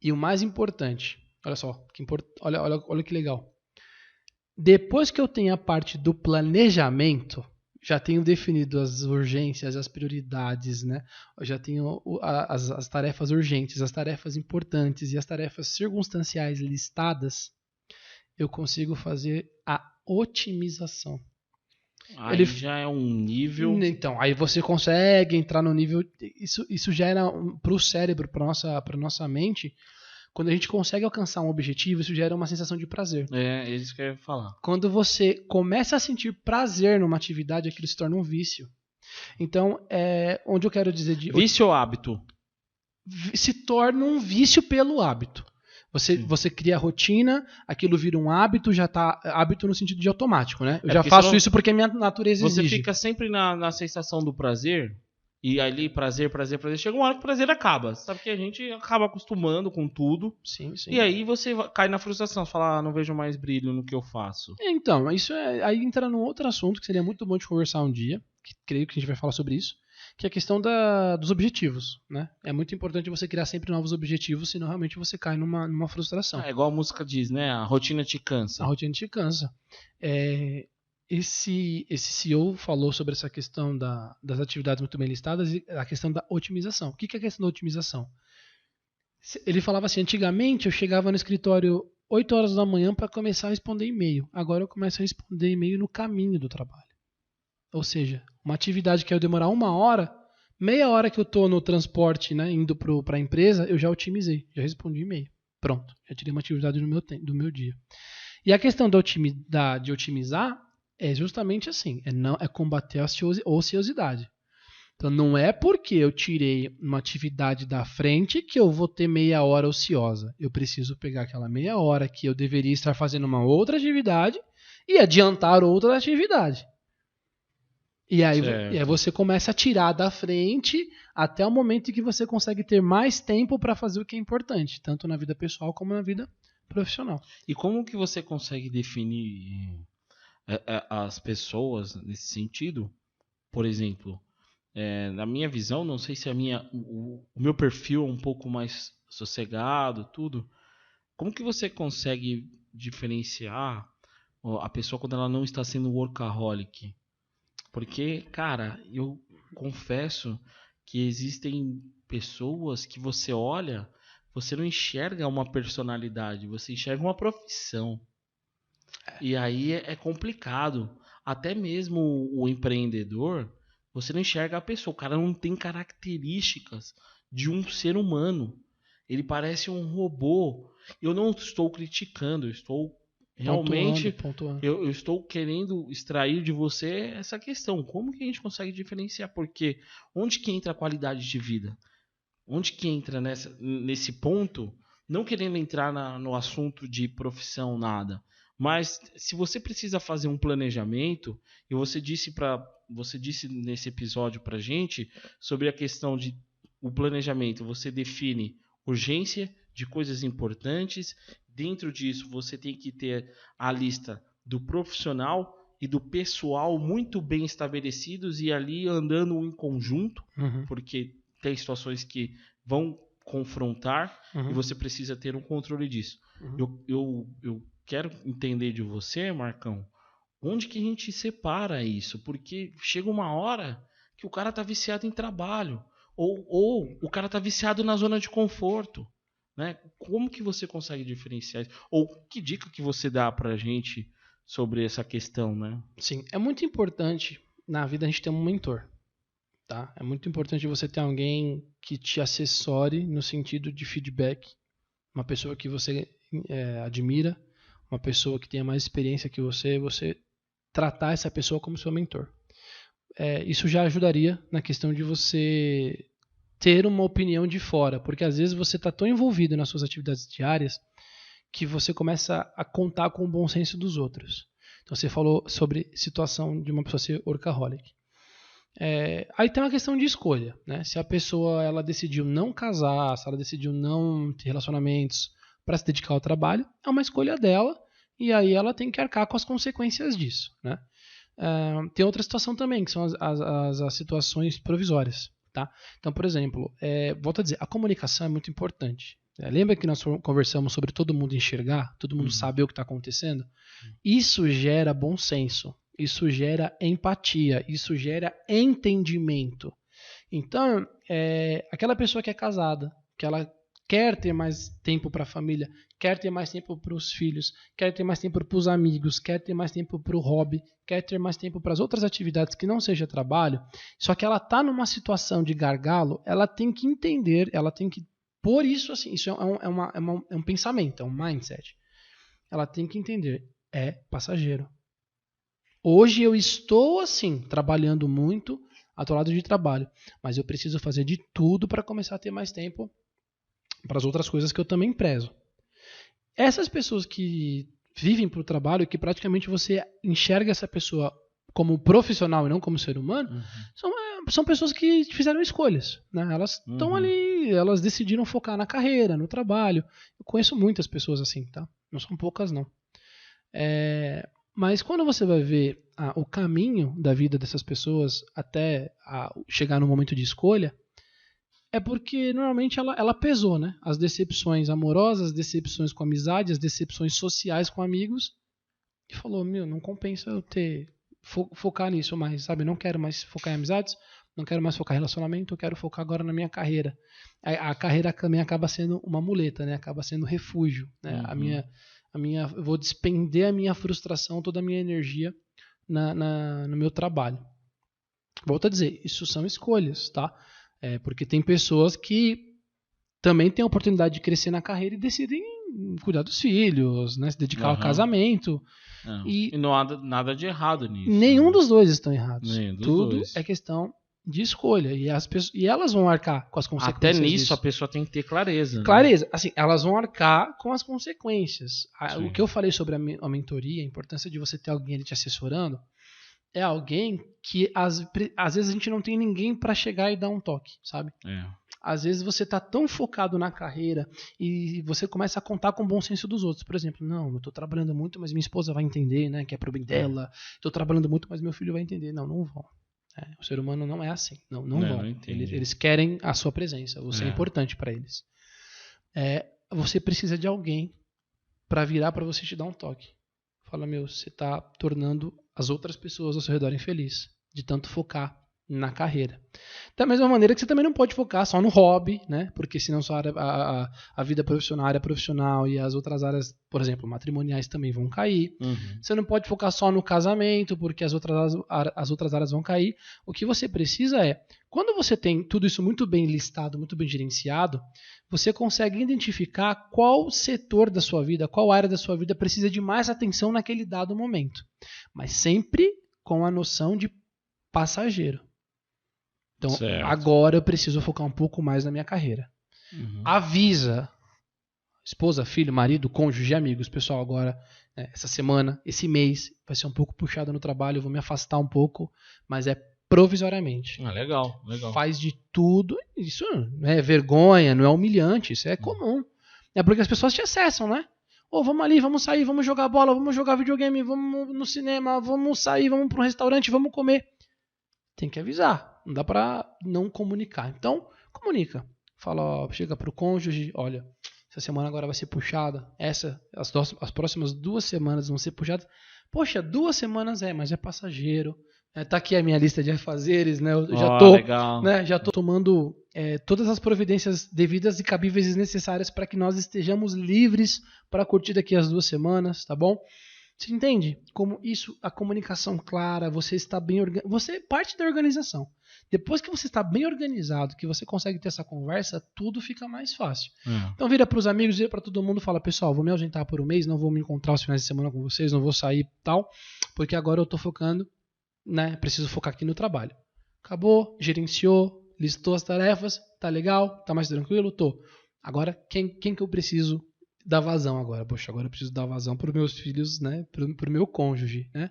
E o mais importante, olha só, olha que legal. Depois que eu tenho a parte do planejamento, já tenho definido as urgências, as prioridades, né? Eu já tenho as tarefas urgentes, as tarefas importantes e as tarefas circunstanciais listadas, eu consigo fazer a otimização. Aí já é um nível. Então, aí você consegue entrar no nível. Isso gera para o cérebro, para nossa mente. Quando a gente consegue alcançar um objetivo, isso gera uma sensação de prazer. É isso que eu ia falar. Quando você começa a sentir prazer numa atividade, aquilo se torna um vício. Então, onde eu quero dizer de... Vício ou hábito? Se torna um vício pelo hábito. Você cria a rotina, aquilo vira um hábito, já tá hábito no sentido de automático, né? Eu já faço isso porque a minha natureza exige. Você fica sempre na sensação do prazer, e ali prazer. Chega uma hora que o prazer acaba. Sabe que a gente acaba acostumando com tudo. Sim. E aí você cai na frustração. Você fala, não vejo mais brilho no que eu faço. Então, isso aí entra num outro assunto que seria muito bom de conversar um dia. Que creio que a gente vai falar sobre isso. Que é a questão dos objetivos, né? É muito importante você criar sempre novos objetivos, senão realmente você cai numa frustração. É igual a música diz, né? A rotina te cansa. A rotina te cansa. Esse CEO falou sobre essa questão das atividades muito bem listadas e a questão da otimização. O que é a questão da otimização? Ele falava assim, antigamente eu chegava no escritório 8 horas da manhã para começar a responder e-mail. Agora eu começo a responder e-mail no caminho do trabalho. Ou seja, uma atividade que ia demorar 1 hora, meia hora que eu estou no transporte, né, indo para a empresa, eu já otimizei, já respondi e-mail. Pronto, já tirei uma atividade do meu dia. E a questão de otimizar é justamente assim, é combater a ociosidade. Então não é porque eu tirei uma atividade da frente que eu vou ter meia hora ociosa. Eu preciso pegar aquela meia hora que eu deveria estar fazendo uma outra atividade e adiantar outra atividade. E aí você começa a tirar da frente até o momento em que você consegue ter mais tempo para fazer o que é importante, tanto na vida pessoal como na vida profissional. E como que você consegue definir as pessoas nesse sentido? Por exemplo, na minha visão, não sei se o meu perfil é um pouco mais sossegado, tudo. Como que você consegue diferenciar a pessoa quando ela não está sendo workaholic? Porque, cara, eu confesso que existem pessoas que você olha, você não enxerga uma personalidade, você enxerga uma profissão. E aí é complicado. Até mesmo o empreendedor, você não enxerga a pessoa. O cara não tem características de um ser humano. Ele parece um robô. Eu não estou criticando, eu estou Realmente, pontuando. eu estou querendo extrair de você essa questão. Como que a gente consegue diferenciar? Porque onde que entra a qualidade de vida? Onde que entra nesse ponto? Não querendo entrar no assunto de profissão, nada. Mas se você precisa fazer um planejamento, e você disse nesse episódio pra gente sobre a questão de o planejamento, você define urgência de coisas importantes. Dentro disso, você tem que ter a lista do profissional e do pessoal muito bem estabelecidos e ali andando em conjunto, porque tem situações que vão confrontar e você precisa ter um controle disso. Eu quero entender de você, Marcão, onde que a gente separa isso? Porque chega uma hora que o cara tá viciado em trabalho ou o cara tá viciado na zona de conforto. Né? Como que você consegue diferenciar isso? Ou que dica que você dá pra gente sobre essa questão, né? Sim, é muito importante na vida a gente ter um mentor, tá? É muito importante você ter alguém que te assessore no sentido de feedback, uma pessoa que você admira, uma pessoa que tenha mais experiência que você tratar essa pessoa como seu mentor. Isso já ajudaria na questão de você ter uma opinião de fora, porque às vezes você está tão envolvido nas suas atividades diárias que você começa a contar com o bom senso dos outros. Então você falou sobre situação de uma pessoa ser workaholic. Aí tem uma questão de escolha, né? Se a pessoa ela decidiu não casar, se ela decidiu não ter relacionamentos para se dedicar ao trabalho, é uma escolha dela e aí ela tem que arcar com as consequências disso, né? Tem outra situação também, que são as situações provisórias. Tá? Então, por exemplo, volto a dizer, a comunicação é muito importante. Lembra que nós conversamos sobre todo mundo enxergar, todo mundo saber o que está acontecendo? Isso gera bom senso, isso gera empatia, isso gera entendimento. Então, aquela pessoa que é casada, que ela quer ter mais tempo para a família, quer ter mais tempo para os filhos, quer ter mais tempo para os amigos, quer ter mais tempo para o hobby, quer ter mais tempo para as outras atividades que não seja trabalho, só que ela está numa situação de gargalo, ela tem que entender, ela tem que pôr isso assim, isso é um pensamento, é um mindset. Ela tem que entender, é passageiro. Hoje eu estou assim, trabalhando muito, atolado de trabalho, mas eu preciso fazer de tudo para começar a ter mais tempo para as outras coisas que eu também prezo. Essas pessoas que vivem para o trabalho, que praticamente você enxerga essa pessoa como profissional e não como ser humano, são pessoas que fizeram escolhas. Né? Elas estão ali, elas decidiram focar na carreira, no trabalho. Eu conheço muitas pessoas assim, tá? Não são poucas, não. Mas quando você vai ver o caminho da vida dessas pessoas até chegar no momento de escolha, é porque normalmente ela pesou, né? As decepções amorosas, as decepções com amizade, as decepções sociais com amigos, e falou, não compensa eu focar nisso mais, sabe? Não quero mais focar em amizades, não quero mais focar em relacionamento, eu quero focar agora na minha carreira. A carreira também acaba sendo uma muleta, né? Acaba sendo refúgio, né? Eu vou despender a minha frustração, toda a minha energia no meu trabalho. Volto a dizer, isso são escolhas, tá? Porque tem pessoas que também têm a oportunidade de crescer na carreira e decidem cuidar dos filhos, né, se dedicar ao casamento. E não há nada de errado nisso. Nenhum dos dois estão errados. Tudo dois. É questão de escolha. E elas vão arcar com as consequências. Até nisso disso. A pessoa tem que ter clareza. Clareza. Né? Assim, elas vão arcar com as consequências. O que eu falei sobre a mentoria, a importância de você ter alguém ali te assessorando, é alguém que às vezes a gente não tem ninguém para chegar e dar um toque, sabe? Às vezes você tá tão focado na carreira e você começa a contar com o bom senso dos outros. Por exemplo, não, eu tô trabalhando muito, mas minha esposa vai entender, né? Que é pro bem dela. Tô trabalhando muito, mas meu filho vai entender. Não vão. O ser humano não é assim. Não vão. Eles querem a sua presença. Você é importante para eles. Você precisa de alguém para virar para você te dar um toque. Fala, você tá tornando as outras pessoas ao seu redor infelizes, de tanto focar na carreira. Da mesma maneira que você também não pode focar só no hobby, né? Porque senão sua área, a vida profissional, a área profissional e as outras áreas, por exemplo, matrimoniais também vão cair. Você não pode focar só no casamento, porque as outras áreas vão cair. O que você precisa é, quando você tem tudo isso muito bem listado, muito bem gerenciado, você consegue identificar qual setor da sua vida, qual área da sua vida precisa de mais atenção naquele dado momento. Mas sempre com a noção de passageiro. Então, agora eu preciso focar um pouco mais na minha carreira. Avisa esposa, filho, marido, cônjuge, amigos. Pessoal, agora, essa semana, esse mês, vai ser um pouco puxado no trabalho, eu vou me afastar um pouco, mas é provisoriamente. Legal. Faz de tudo. Isso não é vergonha, não é humilhante, isso é comum. É porque as pessoas te acessam, né? Vamos ali, vamos sair, vamos jogar bola, vamos jogar videogame, vamos no cinema, vamos sair, vamos para um restaurante, vamos comer. Tem que avisar, não dá para não comunicar. Então, comunica. Fala, chega pro cônjuge, olha, essa semana agora vai ser puxada, as próximas 2 semanas vão ser puxadas. Poxa, 2 semanas mas é passageiro. Tá aqui a minha lista de afazeres, né? Eu já tô tomando todas as providências devidas e cabíveis e necessárias para que nós estejamos livres para curtir daqui as 2 semanas, tá bom? Você entende como isso, a comunicação clara, você está bem organizado, você é parte da organização. Depois que você está bem organizado, que você consegue ter essa conversa, tudo fica mais fácil. Então vira para os amigos, vira para todo mundo e fala, pessoal, vou me ausentar por um mês, não vou me encontrar os finais de semana com vocês, não vou sair e tal, porque agora eu estou focando, né? Preciso focar aqui no trabalho. Acabou, gerenciou, listou as tarefas, tá legal, tá mais tranquilo? Tô. Agora, quem que eu preciso dar vazão agora? Poxa, agora eu preciso dar vazão para os meus filhos, né? Pro meu cônjuge, né?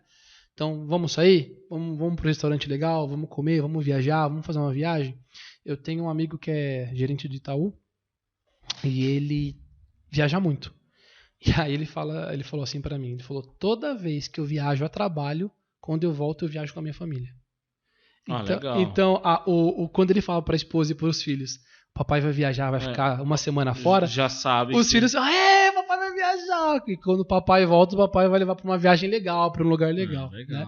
Então, vamos sair? Vamos pro restaurante legal? Vamos comer? Vamos viajar? Vamos fazer uma viagem? Eu tenho um amigo que é gerente de Itaú e ele viaja muito. E aí ele falou assim para mim, ele falou, toda vez que eu viajo a trabalho, quando eu volto, eu viajo com a minha família. Legal. Então quando ele fala para a esposa e para os filhos, papai vai viajar, vai ficar uma semana fora, já sabe. Os filhos, papai vai viajar. E quando o papai volta, o papai vai levar para uma viagem legal, para um lugar legal. Legal.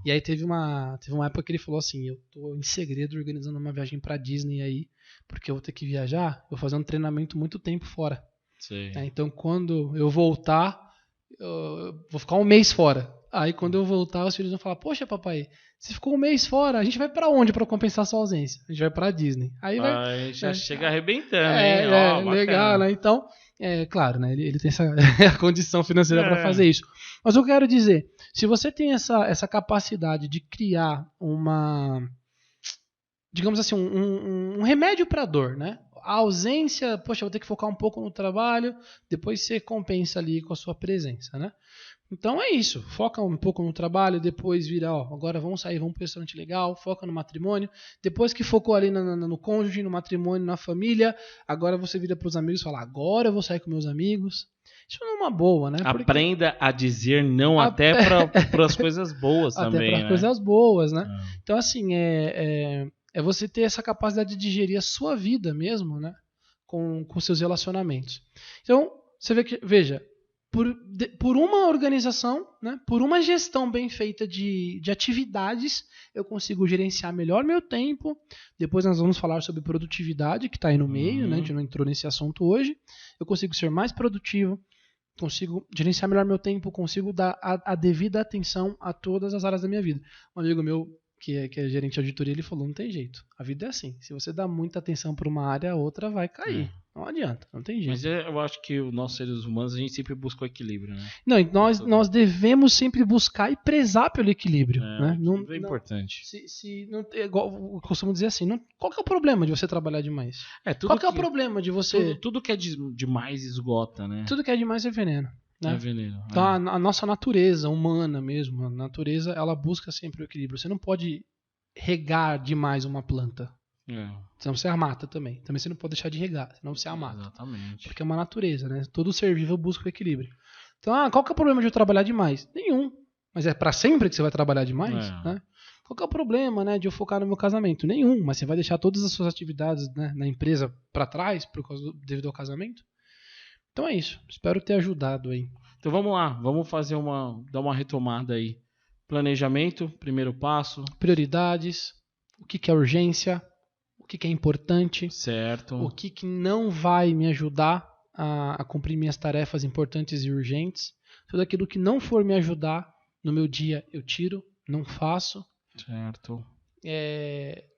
E aí teve uma época que ele falou assim, eu tô em segredo organizando uma viagem para Disney aí, porque eu vou ter que viajar, eu vou fazer um treinamento muito tempo fora. Então quando eu voltar, eu vou ficar um mês fora. Aí quando eu voltar, os filhos vão falar, poxa papai, você ficou um mês fora, a gente vai pra onde pra compensar sua ausência? A gente vai pra Disney. Aí já chega arrebentando, hein? Legal, né? Então, claro, né? Ele tem essa a condição financeira pra fazer isso. Mas eu quero dizer, se você tem essa capacidade de criar digamos assim, um remédio pra dor, né? A ausência, poxa, vou ter que focar um pouco no trabalho, depois você compensa ali com a sua presença, né? Então é isso, foca um pouco no trabalho, depois vira, agora vamos sair, vamos para um restaurante legal, foca no matrimônio, depois que focou ali no cônjuge, no matrimônio, na família, agora você vira para os amigos e fala, agora eu vou sair com meus amigos. Isso não é uma boa, né? Aprenda a dizer não até para as coisas boas também. Até para as coisas boas, né? Então assim, é você ter essa capacidade de digerir a sua vida mesmo, né? Com seus relacionamentos. Então, você veja, por uma organização, né, por uma gestão bem feita de atividades, eu consigo gerenciar melhor meu tempo. Depois nós vamos falar sobre produtividade, que está aí no meio, né, a gente não entrou nesse assunto hoje. Eu consigo ser mais produtivo, consigo gerenciar melhor meu tempo, consigo dar a devida atenção a todas as áreas da minha vida. Um amigo meu, que é gerente de auditoria, ele falou, não tem jeito. A vida é assim. Se você dá muita atenção para uma área, a outra vai cair. Não adianta, não tem jeito. Mas eu acho que nós seres humanos, a gente sempre busca o equilíbrio, né? Não, nós devemos sempre buscar e prezar pelo equilíbrio. Né? Não é importante. Igual eu costumo dizer assim, qual que é o problema de você trabalhar demais? Qual que é o problema de você... Tudo que é demais esgota, né? Tudo que é demais é veneno. Né? É veneno. Então a nossa natureza humana mesmo, a natureza, ela busca sempre o equilíbrio. Você não pode regar demais uma planta. Senão você a mata também. Também você não pode deixar de regar, senão você a mata. Exatamente. Porque é uma natureza, né? Todo ser vivo busca o equilíbrio. Então, qual que é o problema de eu trabalhar demais? Nenhum. Mas é pra sempre que você vai trabalhar demais? Né? Qual que é o problema, né, de eu focar no meu casamento? Nenhum. Mas você vai deixar todas as suas atividades, né, na empresa pra trás devido ao casamento? Então é isso. Espero ter ajudado aí. Então vamos lá. Vamos dar uma retomada aí. Planejamento, primeiro passo. Prioridades. o que é urgência, o que é importante, Certo. o que não vai me ajudar a cumprir minhas tarefas importantes e urgentes. Tudo aquilo que não for me ajudar no meu dia, eu tiro, não faço. Certo.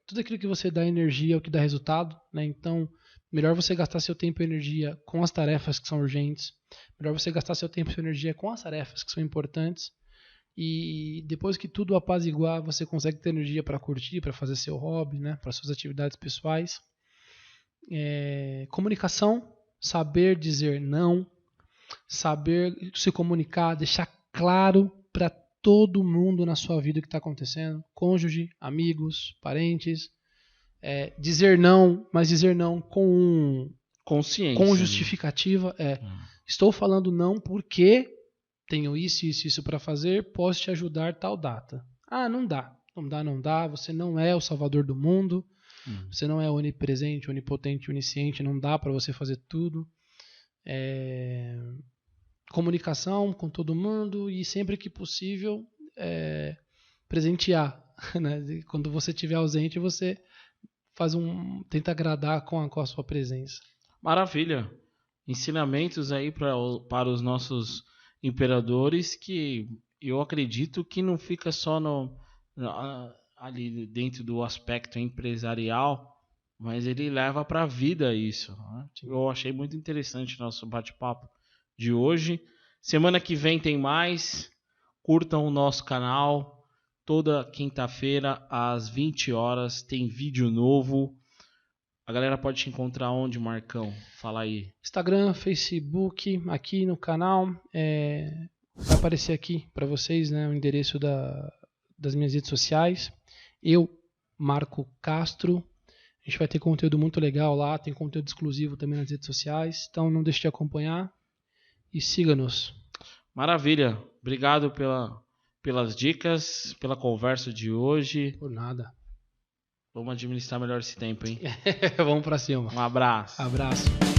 Tudo aquilo que você dá energia é o que dá resultado, né? Então, melhor você gastar seu tempo e energia com as tarefas que são urgentes. Melhor você gastar seu tempo e sua energia com as tarefas que são importantes. E depois que tudo apaziguar, você consegue ter energia para curtir, para fazer seu hobby, né? Para suas atividades pessoais. Comunicação, saber dizer não, saber se comunicar, deixar claro para todo mundo na sua vida o que está acontecendo, cônjuge, amigos, parentes, dizer não, mas dizer não com consciência, com justificativa. Estou falando não porque tenho isso, isso, isso para fazer, posso te ajudar tal data. Não dá, você não é o salvador do mundo, você não é onipresente, onipotente, onisciente, não dá para você fazer tudo. Comunicação com todo mundo e sempre que possível presentear, né? Quando você estiver ausente, você tenta agradar com a sua presença. Maravilha. Ensinamentos aí para os nossos imperadores que eu acredito que não fica só ali dentro do aspecto empresarial, mas ele leva para a vida isso, né? Eu achei muito interessante o nosso bate-papo de hoje. Semana que vem tem mais. Curtam o nosso canal. Toda quinta-feira às 20 horas tem vídeo novo. A galera pode te encontrar onde, Marcão? Fala aí. Instagram, Facebook, aqui no canal. Vai aparecer aqui para vocês, né, o endereço das minhas redes sociais. Eu, Marco Castro. A gente vai ter conteúdo muito legal lá. Tem conteúdo exclusivo também nas redes sociais. Então não deixe de acompanhar. E siga-nos. Maravilha. Obrigado pelas dicas, pela conversa de hoje. Por nada. Vamos administrar melhor esse tempo, hein? Vamos pra cima. Um abraço. Abraço.